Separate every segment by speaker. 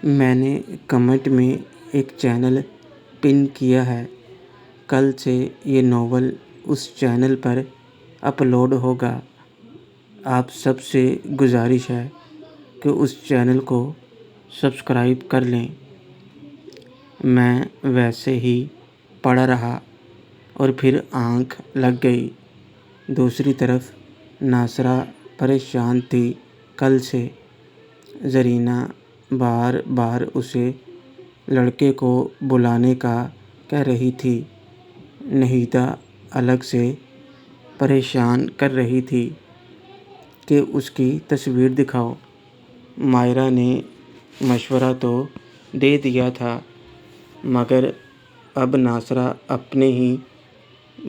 Speaker 1: میں نے کمنٹ میں ایک چینل پن کیا ہے، کل سے یہ ناول اس چینل پر اپلوڈ ہوگا۔ آپ سب سے گزارش ہے کہ اس چینل کو سبسکرائب کر لیں۔ میں ویسے ہی پڑھ رہا اور پھر آنکھ لگ گئی۔ دوسری طرف ناصرہ پریشان تھی کل سے۔ زرینہ بار بار اسے لڑکے کو بلانے کا کہہ رہی تھی۔ نہیدہ الگ سے پریشان کر رہی تھی کہ اس کی تصویر دکھاؤ۔ مائرہ نے مشورہ تو دے دیا تھا، مگر اب ناصرہ اپنے ہی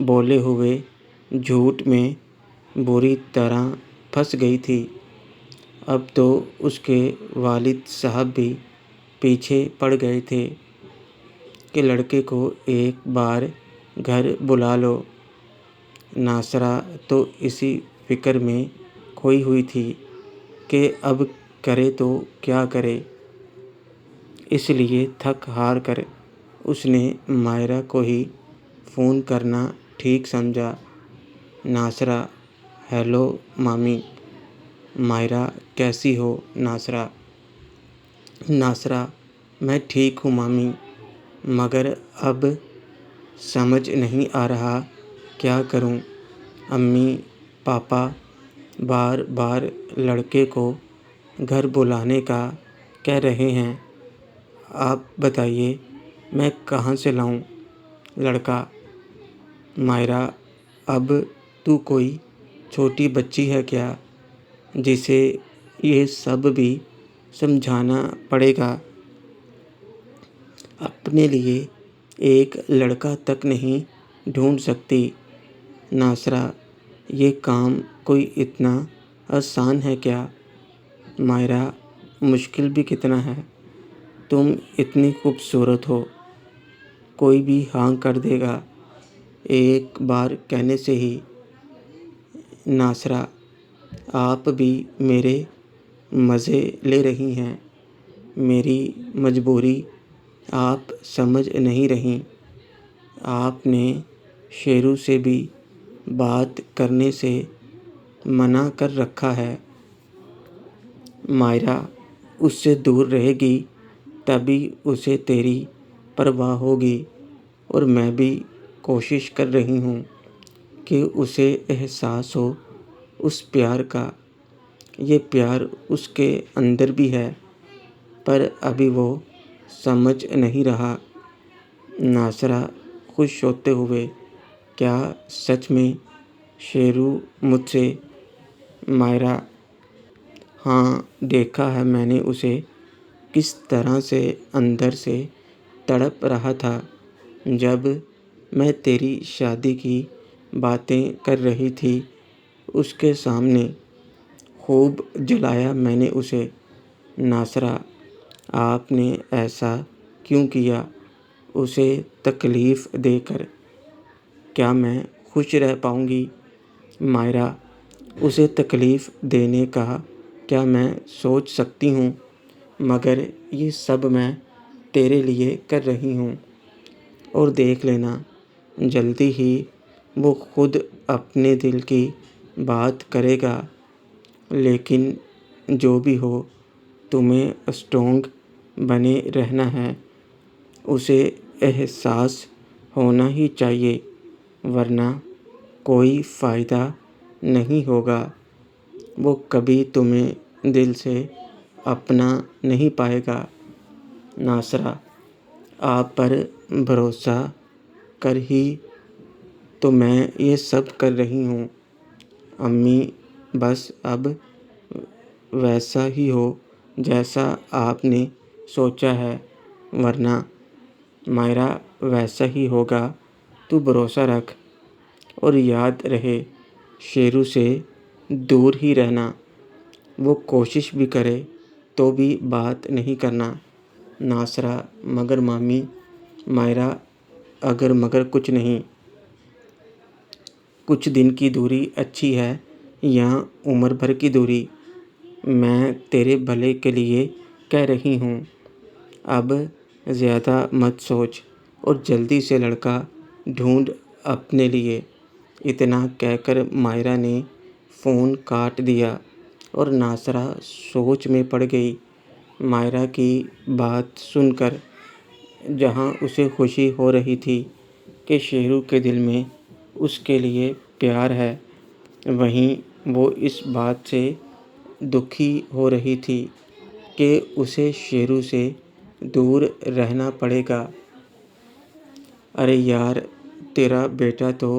Speaker 1: بولے ہوئے جھوٹ میں بری طرح پھنس گئی تھی۔ اب تو اس کے والد صاحب بھی پیچھے پڑ گئے تھے کہ لڑکے کو ایک بار گھر بلا لو۔ ناصرہ تو اسی فکر میں کھوئی ہوئی تھی کہ اب کرے تو کیا کرے۔ اس لیے تھک ہار کر اس نے مائرہ کو ہی فون کرنا ٹھیک سمجھا۔ ناصرہ: ہیلو مامی۔ مائرہ: کیسی ہو ناصرہ؟ ناصرہ: میں ٹھیک ہوں مامی، مگر اب سمجھ نہیں آ رہا کیا کروں۔ امی پاپا بار بار لڑکے کو گھر بلانے کا کہہ رہے ہیں۔ آپ بتائیے میں کہاں سے لاؤں لڑکا؟ مائرہ: اب تو کوئی چھوٹی بچی ہے کیا جسے یہ سب بھی سمجھانا پڑے گا؟ اپنے لیے ایک لڑکا تک نہیں ڈھونڈ سکتی؟ ناصرہ: یہ کام کوئی اتنا آسان ہے کیا؟ مائرہ: مشکل بھی کتنا ہے، تم اتنی خوبصورت ہو، کوئی بھی ہاں کر دے گا ایک بار کہنے سے ہی۔ ناصرہ: آپ بھی میرے مزے لے رہی ہیں، میری مجبوری آپ سمجھ نہیں رہیں۔ آپ نے شیرو سے بھی بات کرنے سے منع کر رکھا ہے۔ مائرہ: اس سے دور رہے گی تبھی اسے تیری پرواہ ہوگی، اور میں بھی کوشش کر رہی ہوں کہ اسے احساس ہو اس پیار کا۔ یہ پیار اس کے اندر بھی ہے، پر ابھی وہ سمجھ نہیں رہا۔ ناصرہ خوش ہوتے ہوئے: کیا سچ میں شیرو مجھ سے؟ مائرہ: ہاں، دیکھا ہے میں نے اسے، کس طرح سے اندر سے تڑپ رہا تھا جب میں تیری شادی کی باتیں کر رہی تھی اس کے سامنے۔ خوب جلایا میں نے اسے۔ ناصرہ: آپ نے ایسا کیوں کیا اسے تکلیف دے کر؟ کیا میں خوش رہ پاؤں گی؟ مائرہ: اسے تکلیف دینے کا کیا میں سوچ سکتی ہوں، مگر یہ سب میں تیرے لیے کر رہی ہوں، اور دیکھ لینا جلدی ہی وہ خود اپنے دل کی بات کرے گا۔ لیکن جو بھی ہو، تمہیں اسٹرانگ بنے رہنا ہے۔ اسے احساس ہونا ہی چاہیے، ورنہ کوئی فائدہ نہیں ہوگا۔ وہ کبھی تمہیں دل سے اپنا نہیں پائے گا۔ ناصرہ: آپ پر بھروسہ کر ہی تو میں یہ سب کر رہی ہوں امی، بس اب ویسا ہی ہو جیسا آپ نے سوچا ہے، ورنہ۔ مائرہ: ویسا ہی ہوگا، تو بھروسہ رکھ، اور یاد رہے شیرو سے دور ہی رہنا۔ وہ کوشش بھی کرے تو بھی بات نہیں کرنا۔ ناصرہ: مگر مامی۔ مائرہ: اگر مگر کچھ نہیں، کچھ دن کی دوری اچھی ہے یا عمر بھر کی دوری؟ میں تیرے بھلے کے لیے کہہ رہی ہوں۔ اب زیادہ مت سوچ اور جلدی سے لڑکا ڈھونڈ اپنے لیے۔ اتنا کہہ کر مائرہ نے فون کاٹ دیا اور ناصرہ سوچ میں پڑ گئی۔ مائرہ کی بات سن کر جہاں اسے خوشی ہو رہی تھی کہ شیرو کے دل میں اس کے لیے پیار ہے، وہیں وہ اس بات سے دکھی ہو رہی تھی کہ اسے شیرو سے دور رہنا پڑے گا۔ ارے یار، تیرا بیٹا تو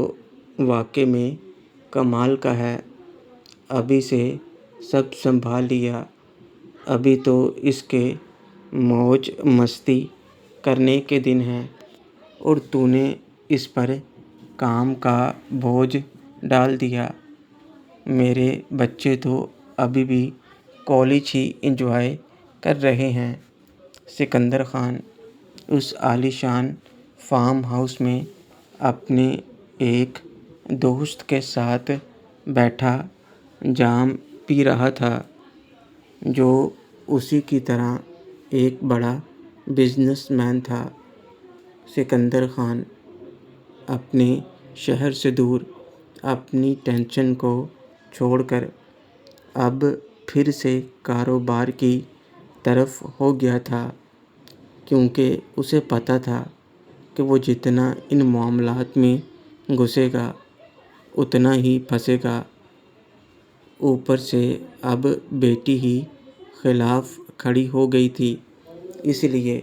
Speaker 1: واقعے میں کمال کا ہے۔ ابھی سے سب سنبھال لیا، ابھی تو اس کے موج مستی کرنے کے دن ہیں اور تو نے اس پر کام کا بوجھ ڈال دیا۔ میرے بچے تو ابھی بھی کالج ہی انجوائے کر رہے ہیں۔ سکندر خان اس عالیشان فارم ہاؤس میں اپنے ایک دوست کے ساتھ بیٹھا جام پی رہا تھا، جو اسی کی طرح ایک بڑا بزنس مین تھا۔ سکندر خان اپنے شہر سے دور اپنی ٹینشن کو چھوڑ کر اب پھر سے کاروبار کی طرف ہو گیا تھا، کیونکہ اسے پتہ تھا کہ وہ جتنا ان معاملات میں گھسے گا اتنا ہی پھنسے گا۔ اوپر سے اب بیٹی ہی خلاف کھڑی ہو گئی تھی، اس لیے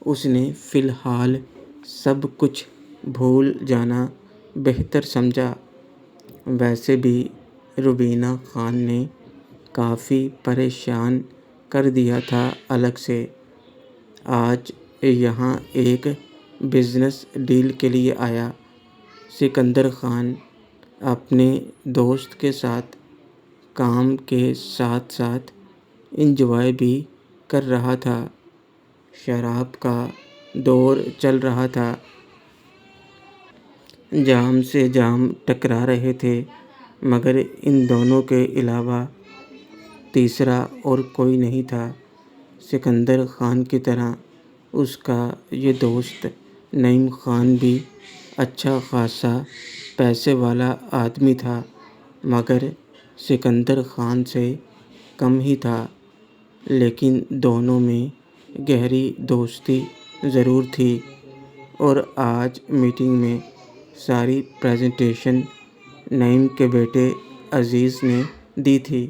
Speaker 1: اس نے فی الحال سب کچھ بھول جانا بہتر سمجھا۔ ویسے بھی روبینہ خان نے کافی پریشان کر دیا تھا الگ سے۔ آج یہاں ایک بزنس ڈیل کے لیے آیا۔ سکندر خان اپنے دوست کے ساتھ کام کے ساتھ ساتھ انجوائے بھی کر رہا تھا۔ شراب کا دور چل رہا تھا، جام سے جام ٹکرا رہے تھے، مگر ان دونوں کے علاوہ تیسرا اور کوئی نہیں تھا۔ سکندر خان کی طرح اس کا یہ دوست نعیم خان بھی اچھا خاصا پیسے والا آدمی تھا، مگر سکندر خان سے کم ہی تھا۔ لیکن دونوں میں گہری دوستی ضرور تھی، اور آج میٹنگ میں ساری پریزنٹیشن نعیم کے بیٹے عزیز نے دی تھی،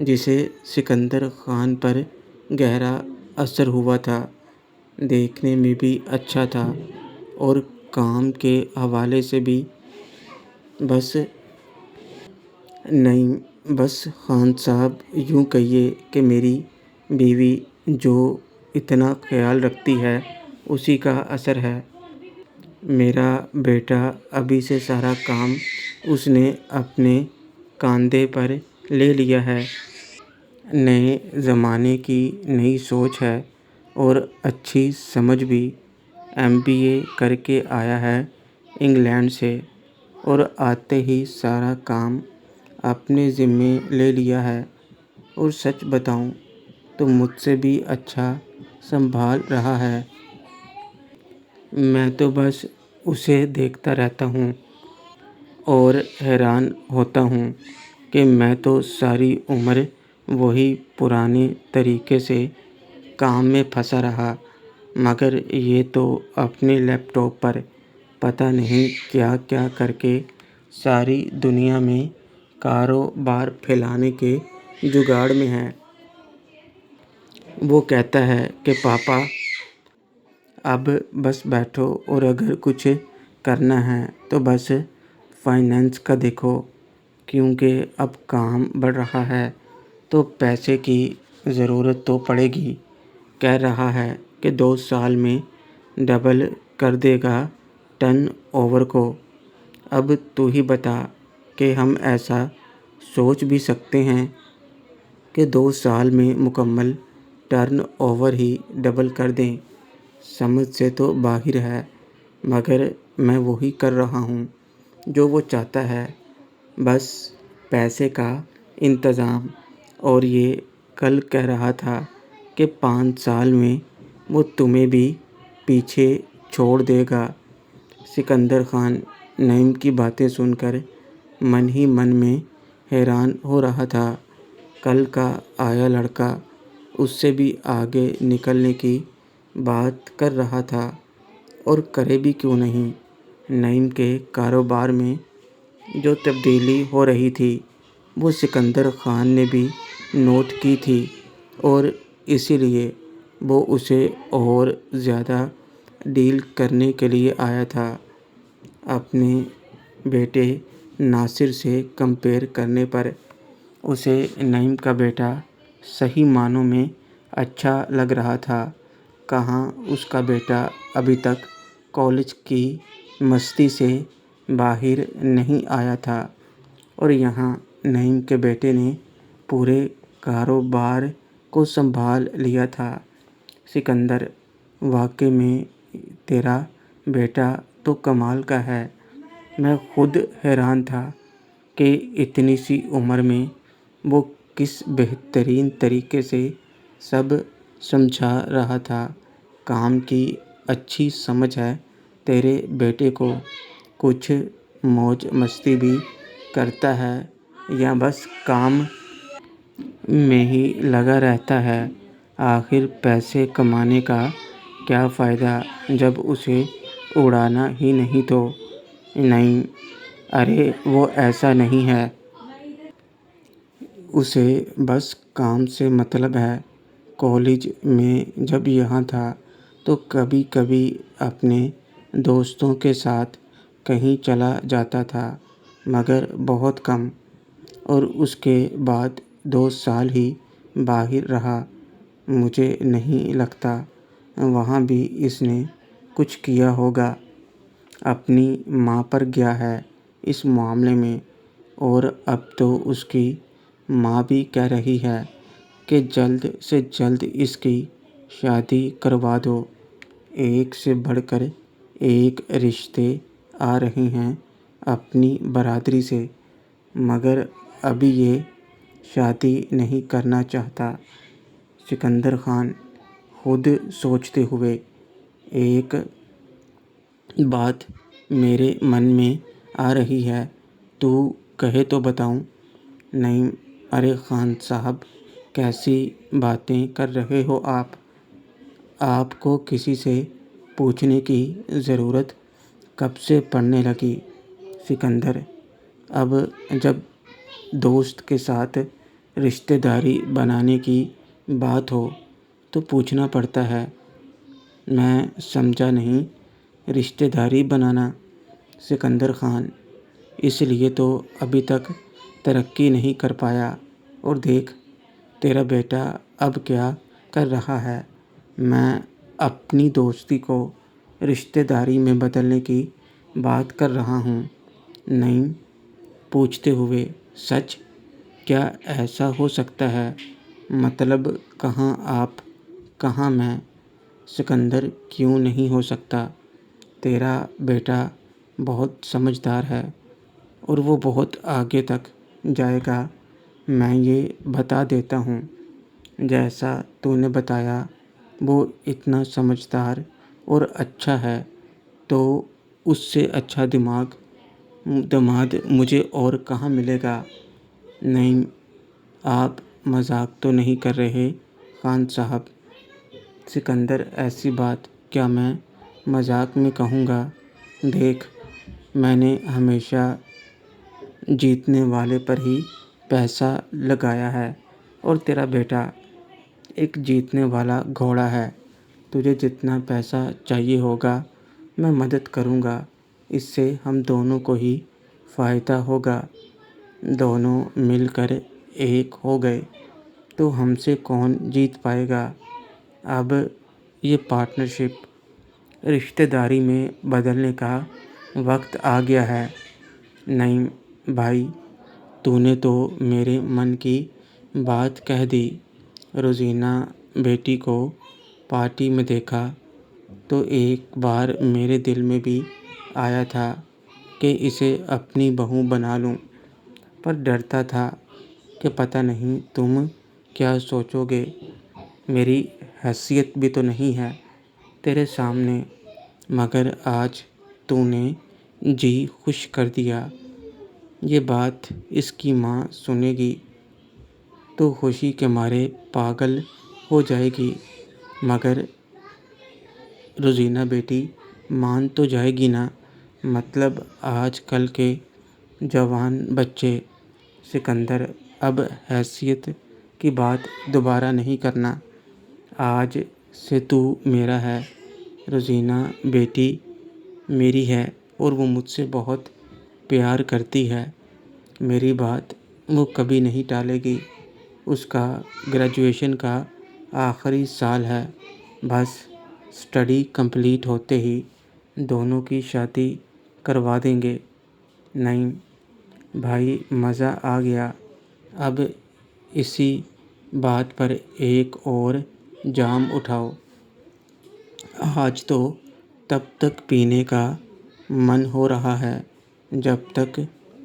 Speaker 1: جسے سکندر خان پر گہرا اثر ہوا تھا۔ دیکھنے میں بھی اچھا تھا اور کام کے حوالے سے بھی۔ بس نعیم، بس خان صاحب، یوں کہیے کہ میری بیوی جو اتنا خیال رکھتی ہے اسی کا اثر ہے۔ میرا بیٹا ابھی سے سارا کام اس نے اپنے کاندھے پر لے لیا ہے۔ نئے زمانے کی نئی سوچ ہے اور اچھی سمجھ بھی۔ MBA کر کے آیا ہے انگلینڈ سے، اور آتے ہی سارا کام اپنے ذمے لے لیا ہے، اور سچ بتاؤں تو مجھ سے بھی اچھا سنبھال رہا ہے۔ میں تو بس اسے دیکھتا رہتا ہوں اور حیران ہوتا ہوں کہ میں تو ساری عمر وہی پرانے طریقے سے کام میں پھنسا رہا، مگر یہ تو اپنے لیپ ٹاپ پر پتہ نہیں کیا کیا کر کے ساری دنیا میں کاروبار پھیلانے کے جگاڑ میں ہے۔ وہ کہتا ہے کہ پاپا اب بس بیٹھو اور اگر کچھ کرنا ہے تو بس فائنینس کا دیکھو، کیونکہ اب کام بڑھ رہا ہے تو پیسے کی ضرورت تو پڑے گی۔ کہہ رہا ہے کہ 2 سال میں ڈبل کر دے گا ٹرن اوور کو۔ اب تو ہی بتا کہ ہم ایسا سوچ بھی سکتے ہیں کہ 2 سال میں مکمل ٹرن اوور ہی ڈبل کر دیں؟ سمجھ سے تو باہر ہے، مگر میں وہی کر رہا ہوں جو وہ چاہتا ہے، بس پیسے کا انتظام۔ اور یہ کل کہہ رہا تھا کہ 5 سال میں وہ تمہیں بھی پیچھے چھوڑ دے گا۔ سکندر خان نعیم کی باتیں سن کر من ہی من میں حیران ہو رہا تھا۔ کل کا آیا لڑکا اس سے بھی آگے نکلنے کی بات کر رہا تھا، اور کرے بھی کیوں نہیں۔ نعیم کے کاروبار میں جو تبدیلی ہو رہی تھی وہ سکندر خان نے بھی نوٹ کی تھی، اور اسی لیے وہ اسے اور زیادہ ڈیل کرنے کے لیے آیا تھا۔ اپنے بیٹے ناصر سے کمپیئر کرنے پر اسے نعیم کا بیٹا صحیح معنوں میں اچھا لگ رہا تھا۔ کہاں اس کا بیٹا ابھی تک کالج کی مستی سے باہر نہیں آیا تھا، اور یہاں نعیم کے بیٹے نے پورے کاروبار کو سنبھال لیا تھا۔ سکندر، واقعی میں تیرا بیٹا تو کمال کا ہے۔ میں خود حیران تھا کہ اتنی سی عمر میں وہ کس بہترین طریقے سے سب سمجھا رہا تھا۔ کام کی اچھی سمجھ ہے تیرے بیٹے کو؟ کچھ موج مستی بھی کرتا ہے یا بس کام میں ہی لگا رہتا ہے؟ آخر پیسے کمانے کا کیا فائدہ جب اسے اڑانا ہی نہیں تو؟ نعیم: ارے وہ ایسا نہیں ہے، اسے بس کام سے مطلب ہے۔ کالج میں جب یہاں تھا تو کبھی کبھی اپنے دوستوں کے ساتھ کہیں چلا جاتا تھا، مگر بہت کم، اور اس کے بعد 2 سال ہی باہر رہا۔ مجھے نہیں لگتا وہاں بھی اس نے کچھ کیا ہوگا۔ اپنی ماں پر گیا ہے اس معاملے میں، اور اب تو اس کی ماں بھی کہہ رہی ہے کہ جلد سے جلد اس کی شادی کروا دو۔ ایک سے بڑھ کر ایک رشتے آ رہے ہیں اپنی برادری سے، مگر ابھی یہ شادی نہیں کرنا چاہتا۔ سکندر خان خود سوچتے ہوئے: ایک بات میرے من میں آ رہی ہے، تو کہے تو بتاؤں؟ نعیم: ارے خان صاحب، کیسی باتیں کر رہے ہو آپ؟ آپ کو کسی سے پوچھنے کی ضرورت کب سے پڑنے لگی؟ سکندر: اب جب دوست کے ساتھ رشتہ داری بنانے کی بات ہو تو پوچھنا پڑتا ہے۔ میں سمجھا نہیں، رشتہ داری بنانا؟ سکندر خان: اس لیے تو ابھی تک ترقی نہیں کر پایا، اور دیکھ تیرا بیٹا اب کیا کر رہا ہے۔ میں اپنی دوستی کو رشتہ داری میں بدلنے کی بات کر رہا ہوں۔ نعیم پوچھتے ہوئے: سچ؟ کیا ایسا ہو سکتا ہے؟ مطلب کہاں آپ، کہاں میں؟ سکندر: کیوں نہیں ہو سکتا؟ تیرا بیٹا بہت سمجھدار ہے، اور وہ بہت آگے تک جائے گا۔ میں یہ بتا دیتا ہوں، جیسا تو نے بتایا وہ اتنا سمجھدار اور اچھا ہے، تو اس سے اچھا داماد مجھے اور کہاں ملے گا؟ نعیم: آپ مذاق تو نہیں کر رہے خان صاحب؟ سکندر: ایسی بات کیا میں مذاق میں کہوں گا؟ دیکھ، میں نے ہمیشہ جیتنے والے پر ہی پیسہ لگایا ہے، اور تیرا بیٹا ایک جیتنے والا گھوڑا ہے۔ تجھے جتنا پیسہ چاہیے ہوگا میں مدد کروں گا، اس سے ہم دونوں کو ہی فائدہ ہوگا۔ دونوں مل کر ایک ہو گئے تو ہم سے کون جیت پائے گا؟ اب یہ پارٹنرشپ رشتہ داری میں بدلنے کا وقت آ گیا ہے۔ نعیم: بھائی، تو نے تو میرے من کی بات کہہ دی۔ روزینہ بیٹی کو پارٹی میں دیکھا تو ایک بار میرے دل میں بھی آیا تھا کہ اسے اپنی بہو بنا لوں، پر ڈرتا تھا کہ پتہ نہیں تم کیا سوچو گے۔ میری حیثیت بھی تو نہیں ہے تیرے سامنے، مگر آج تو نے جی خوش کر دیا۔ یہ بات اس کی ماں سنے گی تو خوشی کے مارے پاگل ہو جائے گی، مگر روزینہ بیٹی مان تو جائے گی نا۔ مطلب آج کل کے جوان بچے۔ سکندر اب حیثیت کی بات دوبارہ نہیں کرنا، آج سے تو میرا ہے۔ روزینہ بیٹی میری ہے اور وہ مجھ سے بہت پیار کرتی ہے، میری بات وہ کبھی نہیں ٹالے گی۔ اس کا گریجویشن کا آخری سال ہے، بس اسٹڈی کمپلیٹ ہوتے ہی دونوں کی شادی کروا دیں گے۔ نہیں بھائی، مزہ آ گیا۔ اب اسی بات پر ایک اور جام اٹھاؤ۔ آج تو تب تک پینے کا من ہو رہا ہے جب تک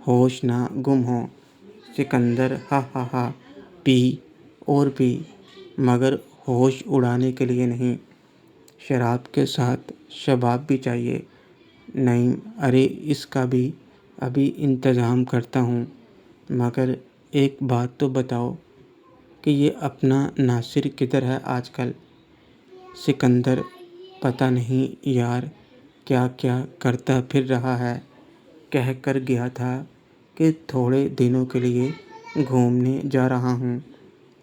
Speaker 1: ہوش نہ گم ہو۔ سکندر ہا ہا ہا، پی اور پی، مگر ہوش اڑانے کے لیے نہیں، شراب کے ساتھ شباب بھی چاہیے۔ نعیم: ارے اس کا بھی ابھی انتظام کرتا ہوں، مگر ایک بات تو بتاؤ کہ یہ اپنا ناصر کدھر ہے آج کل؟ سکندر: پتہ نہیں یار، کیا کیا کرتا پھر رہا ہے، کہہ کر گیا تھا کہ تھوڑے دنوں کے لیے گھومنے جا رہا ہوں،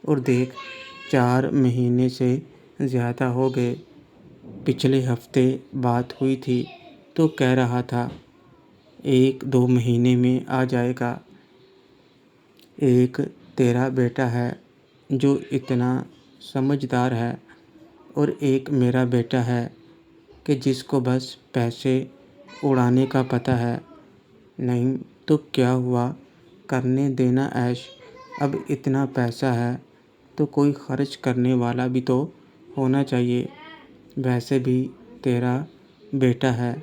Speaker 1: اور دیکھ 4 مہینے سے زیادہ ہو گئے۔ پچھلے ہفتے بات ہوئی تھی تو کہہ رہا تھا 1-2 مہینے میں آ جائے گا۔ ایک تیرا بیٹا ہے جو اتنا سمجھدار ہے، اور ایک میرا بیٹا ہے کہ جس کو بس پیسے اڑانے کا پتہ ہے۔ نہیں تو کیا ہوا، کرنے دینا عیش۔ اب اتنا پیسہ ہے تو کوئی خرچ کرنے والا بھی تو ہونا چاہیے۔ ویسے بھی تیرا بیٹا ہے،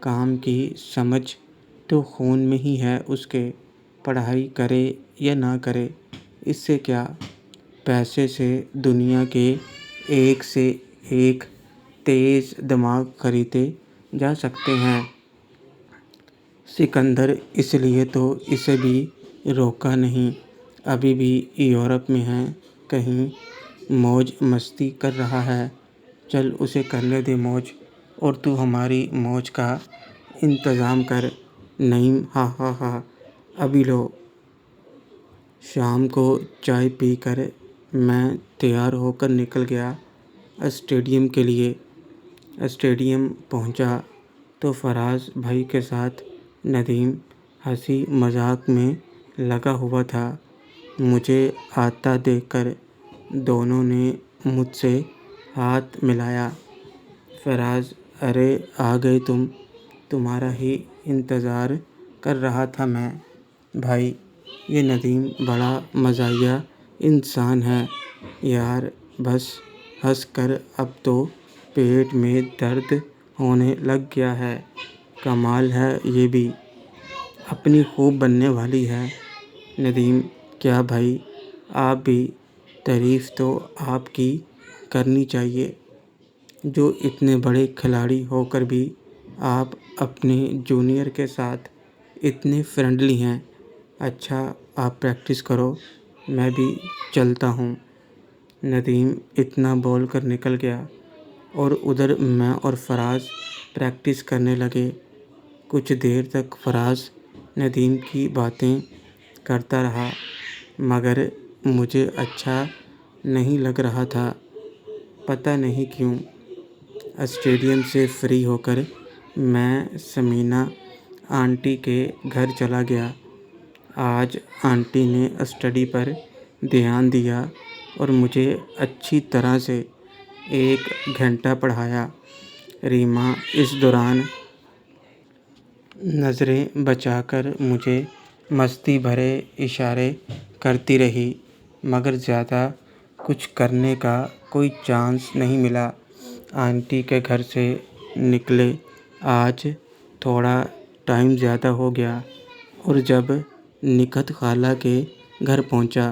Speaker 1: کام کی سمجھ تو خون میں ہی ہے اس کے، پڑھائی کرے یا نہ کرے اس سے کیا، پیسے سے دنیا کے ایک سے ایک تیز دماغ خریدے جا سکتے ہیں۔ سکندر: اس لیے تو اسے بھی روکا نہیں، ابھی بھی یورپ میں ہے، کہیں موج مستی کر رہا ہے، چل اسے کرنے دے موج، اور تو ہماری موج کا انتظام کر۔ نعیم: ہا ہا ہا، ابھی لو۔ شام کو چائے پی کر میں تیار ہو کر نکل گیا اسٹیڈیم کے لیے۔ اسٹیڈیم پہنچا تو فراز بھائی کے ساتھ ندیم ہنسی مذاق میں لگا ہوا تھا۔ مجھے آتا دیکھ کر دونوں نے مجھ سے ہاتھ ملایا۔ فراز: ارے آ گئے تم، تمہارا ہی انتظار کر رہا تھا میں۔ بھائی یہ ندیم بڑا مزاحیہ انسان ہے یار، بس ہنس کر اب تو پیٹ میں درد ہونے لگ گیا ہے۔ کمال ہے یہ بھی، اپنی خوب بننے والی ہے۔ ندیم: کیا بھائی، آپ بھی، تعریف تو آپ کی کرنی چاہیے، جو اتنے بڑے کھلاڑی ہو کر بھی آپ اپنے جونیئر کے ساتھ اتنے فرینڈلی ہیں۔ اچھا آپ پریکٹس کرو، میں بھی چلتا ہوں۔ ندیم اتنا بول کر نکل گیا، اور ادھر میں اور فراز پریکٹس کرنے لگے۔ کچھ دیر تک فراز ندیم کی باتیں کرتا رہا، مگر مجھے اچھا نہیں لگ رہا تھا، پتہ نہیں کیوں۔ اسٹیڈیم سے فری ہو کر میں ثمینہ آنٹی کے گھر چلا گیا۔ آج آنٹی نے اسٹڈی پر دھیان دیا اور مجھے اچھی طرح سے 1 گھنٹہ پڑھایا۔ ریما اس دوران نظریں بچا کر مجھے مستی بھرے اشارے کرتی رہی، مگر زیادہ کچھ کرنے کا کوئی چانس نہیں ملا۔ آنٹی کے گھر سے نکلے آج تھوڑا ٹائم زیادہ ہو گیا، اور جب نکہت خالہ کے گھر پہنچا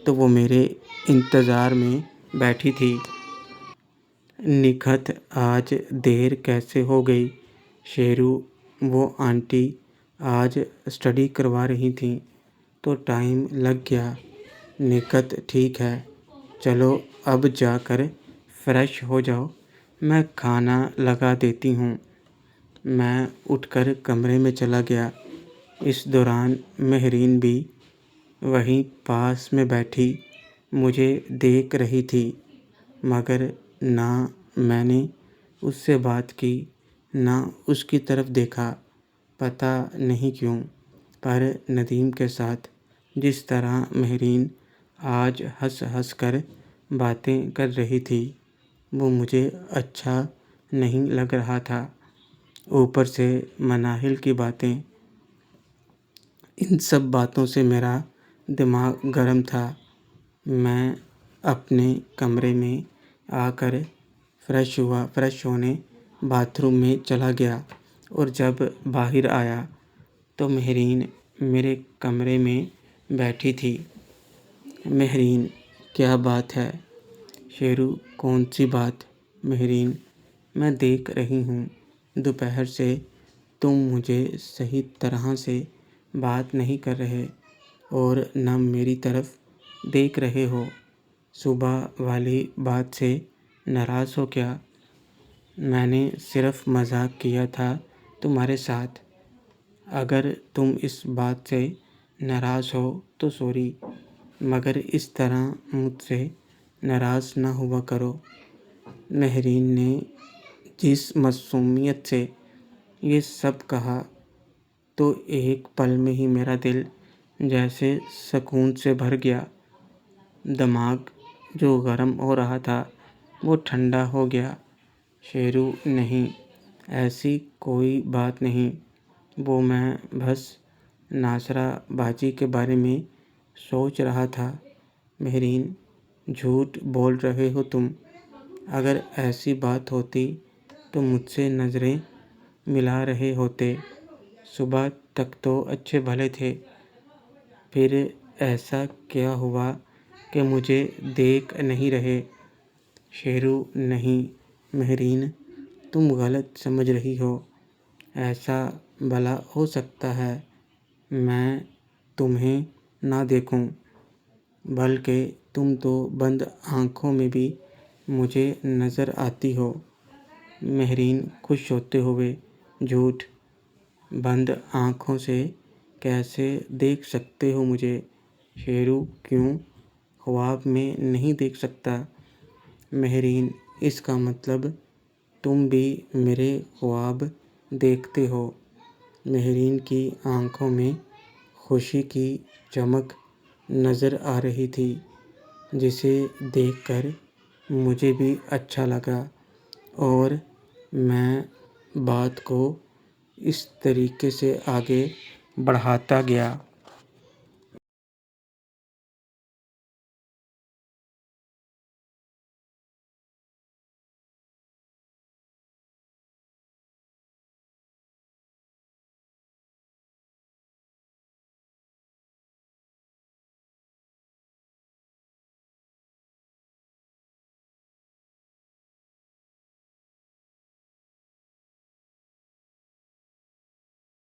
Speaker 1: تو وہ میرے انتظار میں بیٹھی تھی۔ نکھت آج دیر کیسے ہو گئی؟ شیرو وہ آنٹی آج اسٹڈی کروا رہی تھیں تو ٹائم لگ گیا۔ نکھت ٹھیک ہے، چلو اب جا کر فریش ہو جاؤ، میں کھانا لگا دیتی ہوں۔ میں اٹھ کر کمرے میں چلا گیا۔ اس دوران مہرین بھی وہیں پاس میں بیٹھی مجھے دیکھ رہی تھی، مگر نہ میں نے اس سے بات کی نہ اس کی طرف دیکھا۔ پتہ نہیں کیوں، پر ندیم کے ساتھ جس طرح مہرین آج ہنس ہنس کر باتیں کر رہی تھی وہ مجھے اچھا نہیں لگ رہا تھا۔ اوپر سے مناہل کی باتیں، ان سب باتوں سے میرا دماغ گرم تھا۔ میں اپنے کمرے میں آ کر فریش ہونے باتھ روم میں چلا گیا اور جب باہر آیا تو مہرین میرے کمرے میں بیٹھی تھی۔ مہرین کیا بات ہے؟ شیرو کون سی بات؟ مہرین میں دیکھ رہی ہوں دوپہر سے تم مجھے صحیح طرح سے بات نہیں کر رہے اور نہ میری طرف دیکھ رہے ہو۔ صبح والی بات سے ناراض ہو کیا؟ میں نے صرف مذاق کیا تھا تمہارے ساتھ۔ اگر تم اس بات سے ناراض ہو تو سوری، مگر اس طرح مجھ سے ناراض نہ ہوا کرو۔ مہرین نے جس معصومیت سے یہ سب کہا تو ایک پل میں ہی میرا دل جیسے سکون سے بھر گیا۔ دماغ جو گرم ہو رہا تھا وہ ٹھنڈا ہو گیا۔ شیرو نہیں، ایسی کوئی بات نہیں، وہ میں بس ناصرہ باجی کے بارے میں سوچ رہا تھا۔ مہرین جھوٹ بول رہے ہو تم۔ اگر ایسی بات ہوتی تو مجھ سے نظریں ملا رہے ہوتے۔ صبح تک تو اچھے بھلے تھے، پھر ایسا کیا ہوا کہ مجھے دیکھ نہیں رہے؟ شیرو نہیں مہرین، تم غلط سمجھ رہی ہو۔ ایسا بھلا ہو سکتا ہے میں تمہیں نہ دیکھوں، بلکہ تم تو بند آنکھوں میں بھی مجھے نظر آتی ہو۔ مہرین خوش ہوتے ہوئے، جھوٹ، بند آنکھوں سے کیسے دیکھ سکتے ہو مجھے؟ شیرو کیوں، خواب میں نہیں دیکھ سکتا؟ مہرین اس کا مطلب تم بھی میرے خواب دیکھتے ہو؟ مہرین کی آنکھوں میں خوشی کی چمک نظر آ رہی تھی، جسے دیکھ کر مجھے بھی اچھا لگا اور میں بات کو اس طریقے سے آگے بڑھاتا گیا۔